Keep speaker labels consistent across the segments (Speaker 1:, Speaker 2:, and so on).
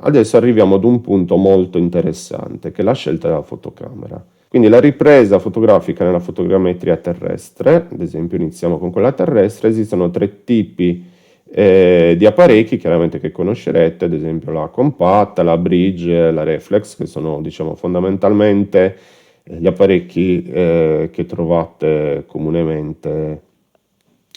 Speaker 1: Adesso arriviamo ad un punto molto interessante, che è la scelta della fotocamera. Quindi la ripresa fotografica nella fotogrammetria terrestre, ad esempio iniziamo con quella terrestre, esistono 3 tipi di apparecchi, chiaramente che conoscerete, ad esempio la compatta, la bridge, la reflex, che sono diciamo fondamentalmente gli apparecchi che trovate comunemente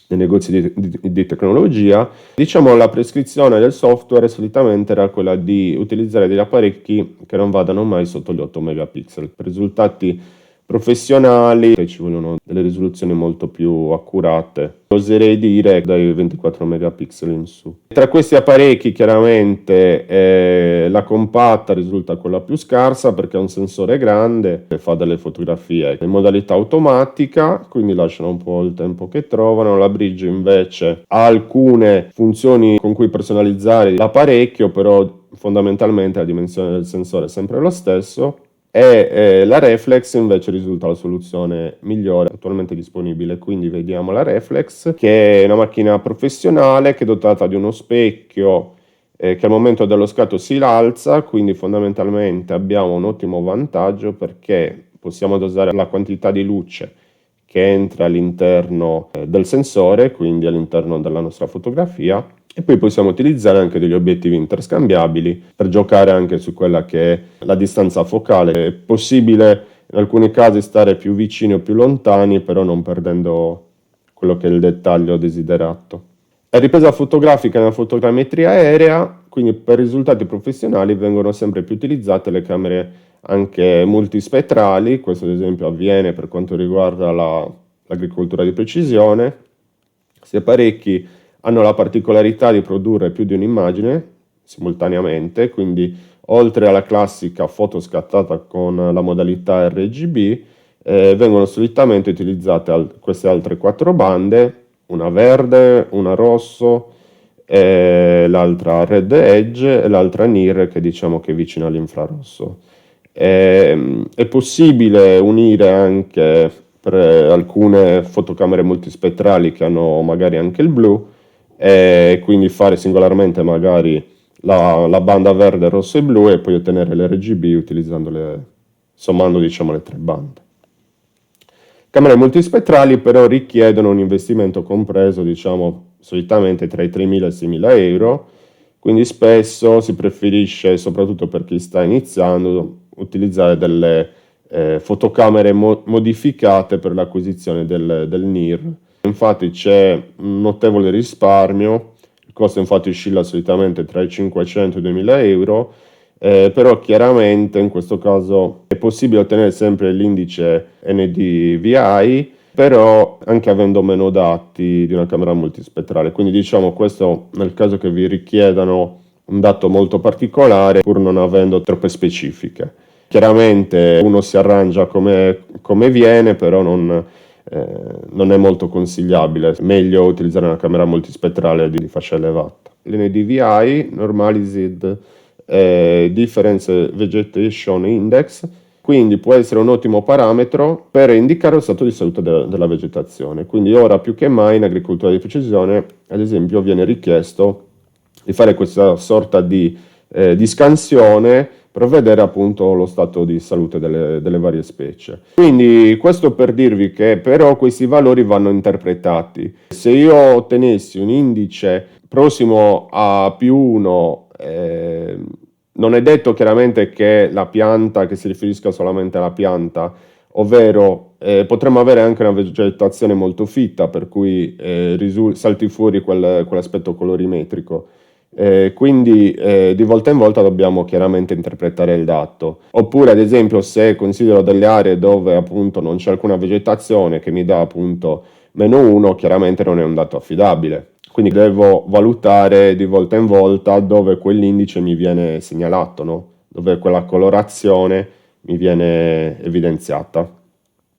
Speaker 1: nei negozi di tecnologia. Diciamo la prescrizione del software solitamente era quella di utilizzare degli apparecchi che non vadano mai sotto gli 8 megapixel. Per risultati professionali ci vogliono delle risoluzioni molto più accurate, oserei dire dai 24 megapixel in su. Tra questi apparecchi chiaramente la compatta risulta quella più scarsa perché ha un sensore grande e fa delle fotografie in modalità automatica, quindi lasciano un po' il tempo che trovano. La bridge invece ha alcune funzioni con cui personalizzare l'apparecchio, però fondamentalmente la dimensione del sensore è sempre lo stesso. E la reflex invece risulta la soluzione migliore attualmente disponibile. Quindi vediamo la reflex, che è una macchina professionale che è dotata di uno specchio che al momento dello scatto si alza, quindi fondamentalmente abbiamo un ottimo vantaggio perché possiamo dosare la quantità di luce che entra all'interno del sensore, quindi all'interno della nostra fotografia, e poi possiamo utilizzare anche degli obiettivi interscambiabili per giocare anche su quella che è la distanza focale. È possibile in alcuni casi stare più vicini o più lontani, però non perdendo quello che è il dettaglio desiderato. La ripresa fotografica nella fotogrammetria aerea, quindi per risultati professionali vengono sempre più utilizzate le camere anche multispettrali. Questo ad esempio avviene per quanto riguarda l'agricoltura di precisione. Questi apparecchi hanno la particolarità di produrre più di un'immagine simultaneamente, quindi oltre alla classica foto scattata con la modalità RGB, vengono solitamente utilizzate queste altre 4 bande, una verde, una rosso, l'altra red edge e l'altra near che diciamo che è vicina all'infrarosso. È possibile unire anche per alcune fotocamere multispettrali che hanno magari anche il blu, e quindi fare singolarmente magari la banda verde, rosso e blu e poi ottenere l'RGB sommando diciamo le 3 bande. Camere multispettrali però richiedono un investimento compreso diciamo solitamente tra i 3.000 e i 6.000 euro, quindi spesso si preferisce, soprattutto per chi sta iniziando, utilizzare delle fotocamere modificate per l'acquisizione del NIR. Infatti c'è un notevole risparmio, il costo infatti oscilla solitamente tra i 500 e i 2.000 euro, però chiaramente in questo caso è possibile ottenere sempre l'indice NDVI, però anche avendo meno dati di una camera multispettrale. Quindi diciamo questo nel caso che vi richiedano un dato molto particolare pur non avendo troppe specifiche. Chiaramente uno si arrangia come viene, però non è molto consigliabile. Meglio utilizzare una camera multispettrale di fascia elevata. L'NDVI, Normalized Difference Vegetation Index, quindi può essere un ottimo parametro per indicare lo stato di salute della vegetazione. Quindi ora più che mai in agricoltura di precisione, ad esempio, viene richiesto di fare questa sorta di scansione per vedere appunto lo stato di salute delle varie specie. Quindi questo per dirvi che però questi valori vanno interpretati. Se io ottenessi un indice prossimo a +1, non è detto chiaramente che la pianta, che si riferisca solamente alla pianta, ovvero potremmo avere anche una vegetazione molto fitta, per cui salti fuori quell'aspetto colorimetrico. Quindi di volta in volta dobbiamo chiaramente interpretare il dato. Oppure ad esempio se considero delle aree dove appunto non c'è alcuna vegetazione che mi dà appunto -1, chiaramente non è un dato affidabile. Quindi devo valutare di volta in volta dove quell'indice mi viene segnalato, no? Dove quella colorazione mi viene evidenziata.